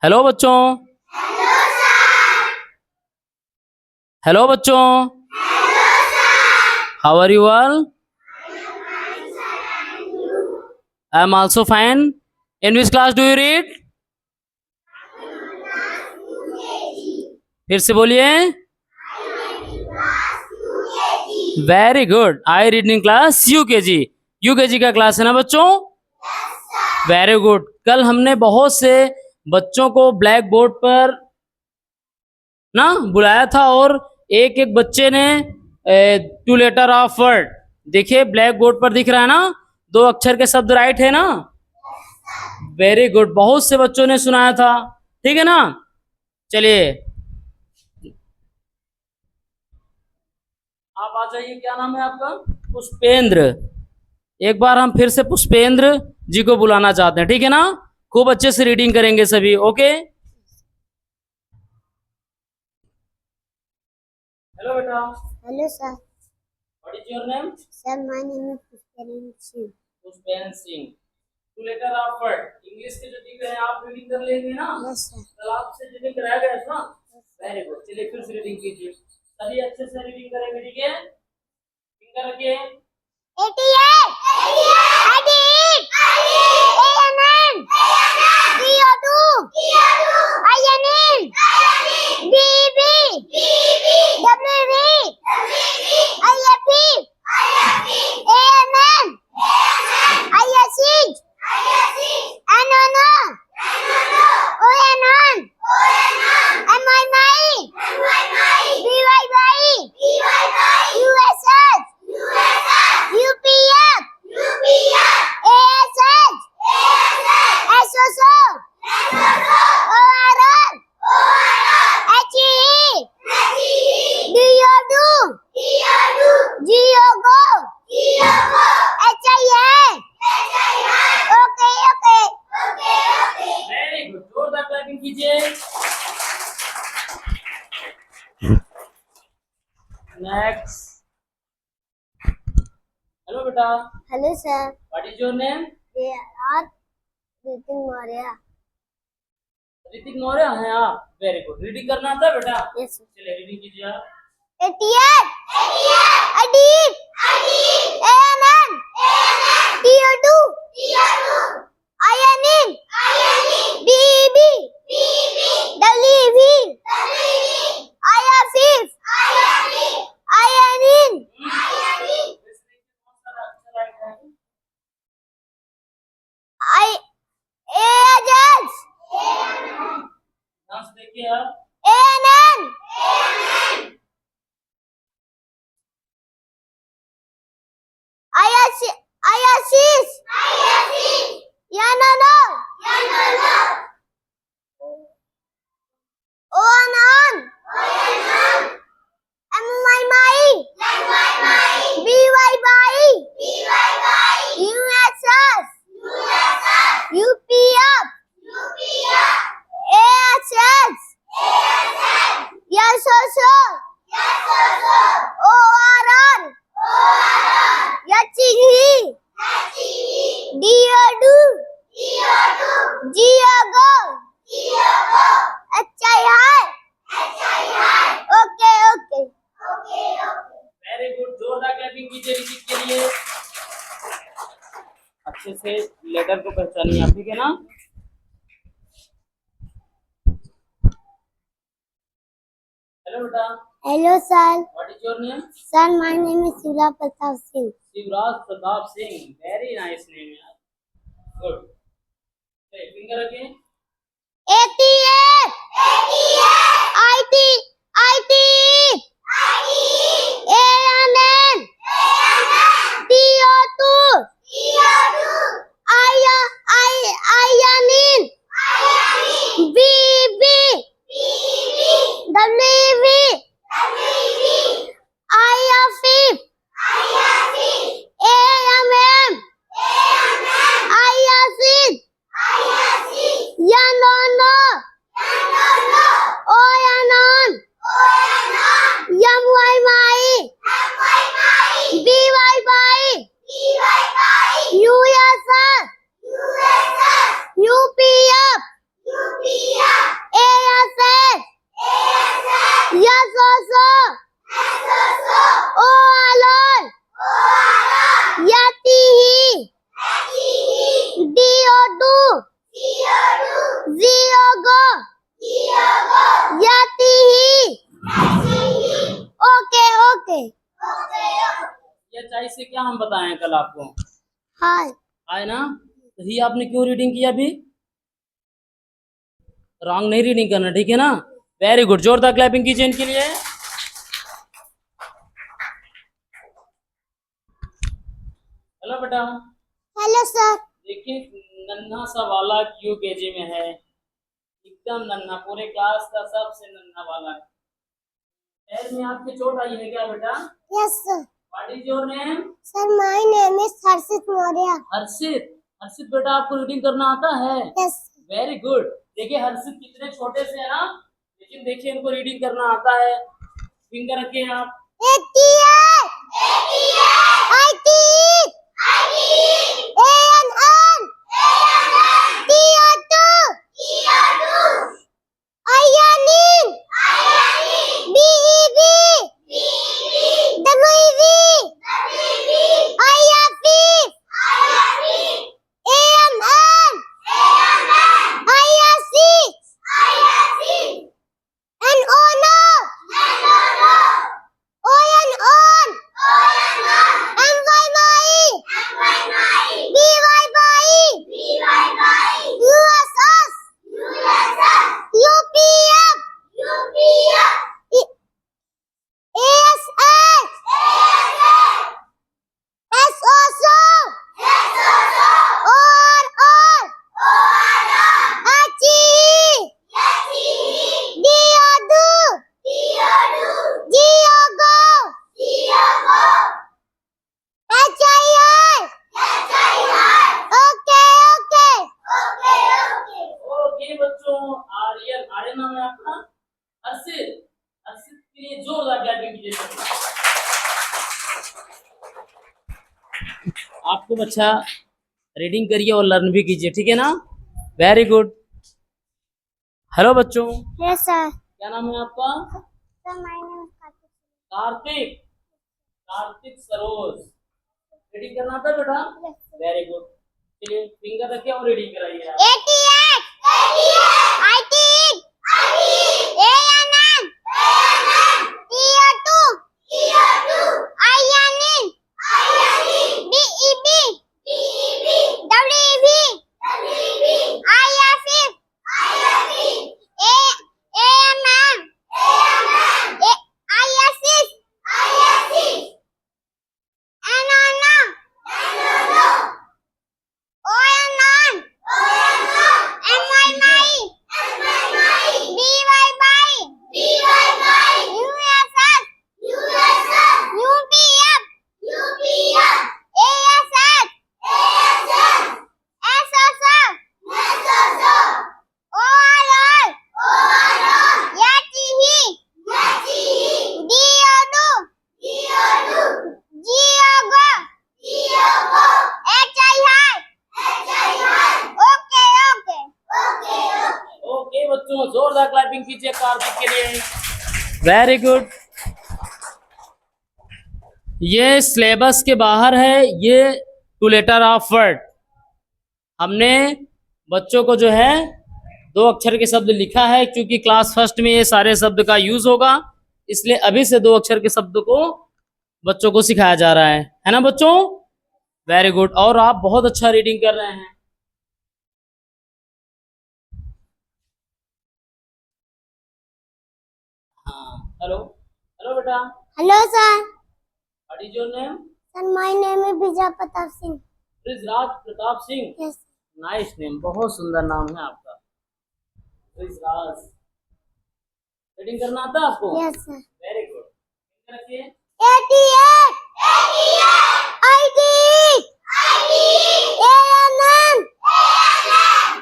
Hello बच्चों। Hello बच्चों। How are you all? I am also fine. In which class do you read? फिर से बोलिए। Very good. I read in class UKG. UKG का class है ना बच्चों? Very good. कल हमने बहुत से बच्चों को ब्लैक बोर्ड पर ना बुलाया था और एक एक बच्चे ने टू लेटर ऑफ वर्ड, देखिए ब्लैक बोर्ड पर दिख रहा है ना, 2 अक्षर के शब्द राइट है ना? Very good. बहुत से बच्चों ने सुनाया था, ठीक है ना? चलिए आप आ जाइए। क्या नाम है आपका? पुष्पेंद्र। एक बार हम फिर से पुष्पेंद्र जी को बुलाना चाहते हैं, ठीक है ना? खूब अच्छे से रीडिंग करेंगे सभी, ओके? हेलो बेटा। Hello, sir. What is your name? Sir, my name is Pushparan Singh. Pushpendra Singh. Two letter of word English के जो दिख रहे हैं आप रीडिंग कर लेंगे ना? Yes, sir. कल आपसे रीडिंग कराया गया था। Very good. चलिए फिर से रीडिंग कीजिए, सभी अच्छे से रीडिंग करेंगे, ठीक है? फिंगर रखिए। 88. 88. ANN. CO2. INN. DB. WV. IFP. AMN. ISH. NNO. ONN. MIMI. BYY. USS. UPF. ASH. SOSO. ORR. HE. DODO. GOGO. HIA. Okay. Very good. जोरदार क्लैपिंग कीजिए। नेक्स्ट। हेलो बेटा। Hello, sir. What is your name? They are Ritin Maurya. Hrithik Maurya हैं आप? Very good. Reading करना आता है बेटा? Yes, sir. चलिए रीडिंग कीजिए आप। 88. Adib. ANN. DOD. INN. DEB. WV. IFF. INN. AHS. Dance देखिए आप। ANN. ISIS. YANANO. ONN. MIMI. BYY. USS. UPF. ASS. YSOSO. ORR. HE. DODO. GOGO. HII. Okay. Very good. जोरदार clapping कीजिए ऋतिक के लिए। अच्छे से लेटर को पहचानिए आप, ठीक है ना? हेलो बेटा। Hello, sir. What is your name? Sir, my name is Sula Pratap Singh. Shivraj Pratap Singh. Very nice name यार। गुड। चलिए फिंगर रखिए। 88. IT. ANN. CO2. INN. BB. WV. IFF. AMM. ISH. YANONO. ONN. MYMI. BYY. USS. UPF. Diogo. Yatihi. Okay, okay. ये चाय से क्या हम बताएं कल आपको? Hi. आए ना? तो ही आपने क्यों रीडिंग किया अभी? रॉन्ग नहीं रीडिंग करना, ठीक है ना? वेरी गुड, जोरदार क्लैपिंग कीजिए इनके लिए। हेलो बेटा, Hello, sir. देखिए नन्हा सा बालक यूकेजी में है, एकदम नन्हा, पूरे क्लास का सबसे नन्हा बालक। पैर में आपके चोट आई है क्या बेटा? Yes, sir. What is your name? Sir, my name is Harshit Maurya. हर्षित। हर्षित बेटा, आपको रीडिंग करना आता है? Yes. Very good. देखिए हर्षित कितने छोटे से हैं ना, लेकिन देखिए इनको रीडिंग करना आता है। फिंगर रखिए आप। 88. 88. ANN. TO2. Ayanin. BEB. WEB. IFF. AMN. ISC. NONO. ONON. MYMI. BYBY. USS. UPF. ASH. SOSO. ORR. HE. Diodu. Diogo. HII. Okay, okay. Okay बच्चों, आर्यन, आर्यन नाम है आपका? हर्षित। हर्षित के लिए जोरदार क्लैपिंग कीजिए। आपको बच्चा रीडिंग करिए और लर्न भी कीजिए, ठीक है ना? Very good. हेलो बच्चों, Yes, sir. क्या नाम है आपका? Sir, my name is Karthik. Kartik. Kartik Saroj. Reading करना आता है बेटा? Yes, sir. Very good. चलिए फिंगर रखिए और रीडिंग कराइए आप। 88. 88. ANN. TO2. INN. BEB. WEB. IFF. AMM. ISS. NONO. ONON. MYMI. BYBY. USS. UPF. ASS. SOSO. ORR. YATIHI. Diodu. Diogo. HII. Okay, okay. Okay बच्चों, जोरदार क्लैपिंग कीजिए कार्तिक के लिए। Very good. ये सिलेबस के बाहर है, ये टू लेटर ऑफ वर्ड। हमने बच्चों को जो है 2 अक्षर के शब्द लिखा है, क्योंकि क्लास फर्स्ट में ये सारे शब्द का यूज होगा, इसलिए अभी से 2 अक्षर के शब्द को बच्चों को सिखाया जा रहा है ना बच्चों? Very good. और आप बहुत अच्छा रीडिंग कर रहे हैं। हाँ, हेलो हेलो बेटा, Hello, sir. What is your name? Sir, my name is Vijay Pratap Singh. Brijraj Pratap Singh. Yes. Nice name, बहुत सुंदर नाम है आपका, ब्रिजराज। रीडिंग करना आता है आपको? Yes, sir. Very good. रखिए। 88. 88. ANN.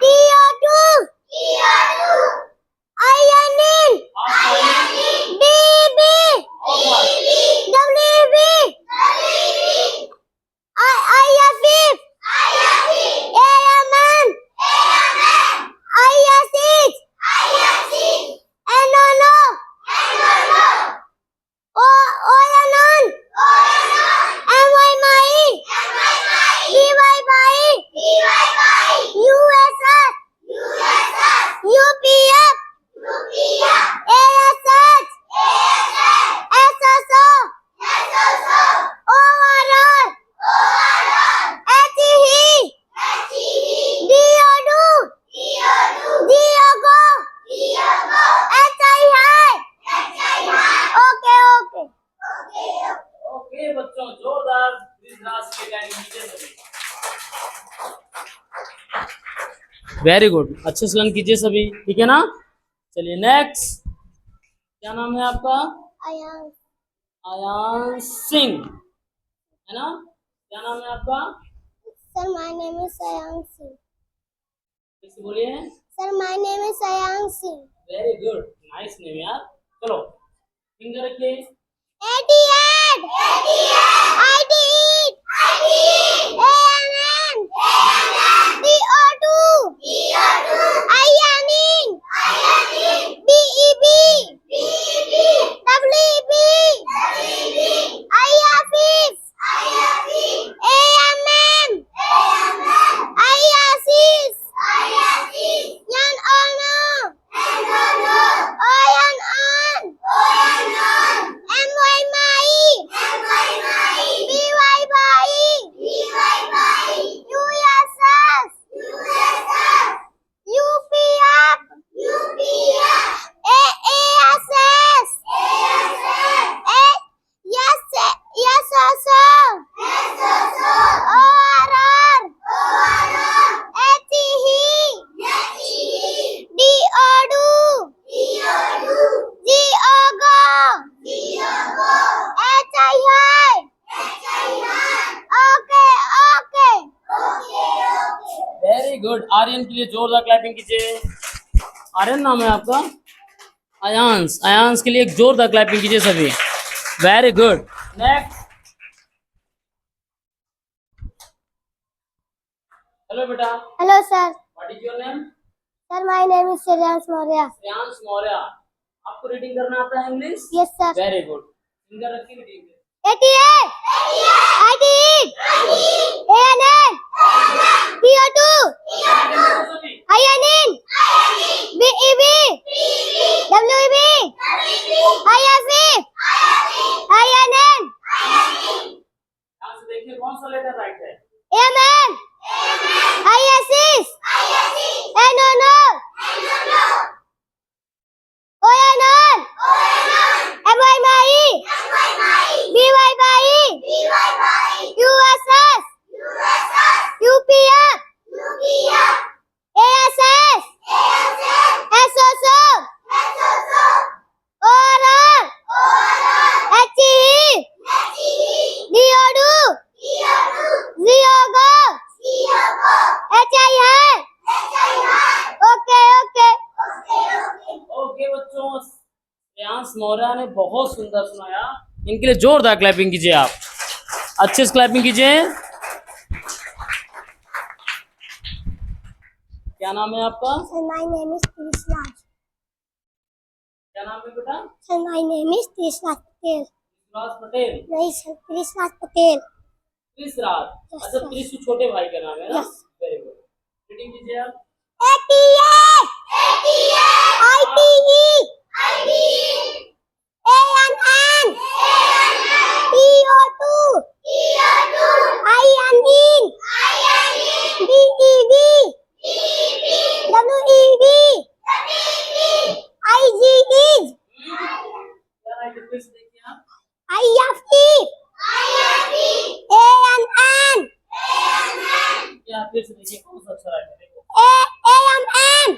TO2. INN. BEB. WEB. IFF. AMN. ISS. NONO. ONON. MYMI. BYBY. USS. Very good, अच्छे से लर्न कीजिए सभी, ठीक है ना। चलिए नेक्स्ट, क्या नाम है आपका? Ayan. आयान सिंह, है ना। क्या नाम है आपका? Sir, my name is Sayang Singh. किसी बोलिए। Sir, my name is Sayang Singh. Very good, nice name यार। चलो फिंगर रखिए। 88. 88. 88. ANN. DO2. IANIN. BEB. WEB. IAFIF. AMM. IASIS. Yan Ono. Oyan On. MY Mai. BY Bai. USS. UPF. AASS. Yes, ORR. DODO. HI. Okay. Very good, Aryan के लिए जोरदार clapping कीजिए। आर्यन नाम है आपका? आयांश, आयांश के लिए एक जोरदार क्लैपिंग कीजिए सभी। Very good, next. हेलो बेटा, Hello, sir. What is your name? Sir, my name is Shreyans Maurya. Shreyansh Maurya. आपको रीडिंग करना आता है English? Yes, sir. Very good, finger रखिए reading. 88. 88. ANN. DO2. IANN. BEB. WEB. IAFIF. INN. ध्यान से देखिए कौन सा लेटर राइट है। AMM. ISIS. NONO. ONN. MY Mai. BY Bai. USS. UPF. ASS. SOSO. ORR. HE. DODO. ZIOGO. HI. Okay. Okay बच्चों, श्रेयांश मौर्य ने बहुत सुंदर सुनाया, इनके लिए जोरदार क्लैपिंग कीजिए आप, अच्छे से क्लैपिंग कीजिए। क्या नाम है आपका? Sir, my name is Trishraj. क्या नाम है बेटा? Sir, my name is Trishraj Patel. विश्वास पटेल। नहीं सर, Trishraj Patel. त्रिशराज, Yes, अच्छा sir. त्रिशु छोटे भाई का नाम है ना। Yes. वेरी गुड, रीडिंग कीजिए आप। 88. ITE. ANN. PO2. IANN. BEB. WEB. IGEs. क्या राइट है फिर से देखिए आप। IFE. ANN. क्या फिर से देखिए कौन सा अच्छा राइट है, देखो। AMN.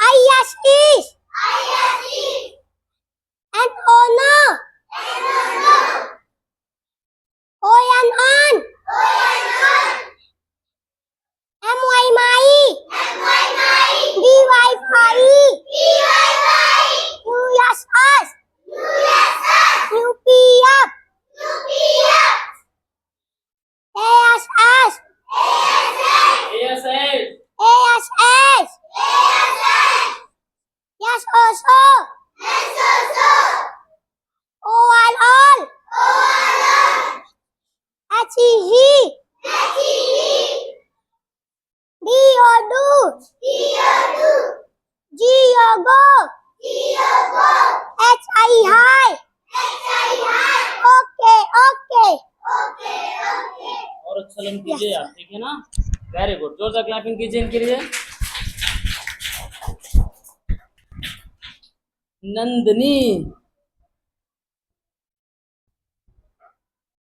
ISIS. NONO. ONN. MY Mai. BY Bai. USS. UPF. ASS. ASS, ASS. Yes, also. OLL. HEG. DODO. GIOGO. HI. Okay. और अच्छा लर्न कीजिए आप, ठीक है ना। वेरी गुड, जोरदार क्लैपिंग कीजिए इनके लिए। नंदनी,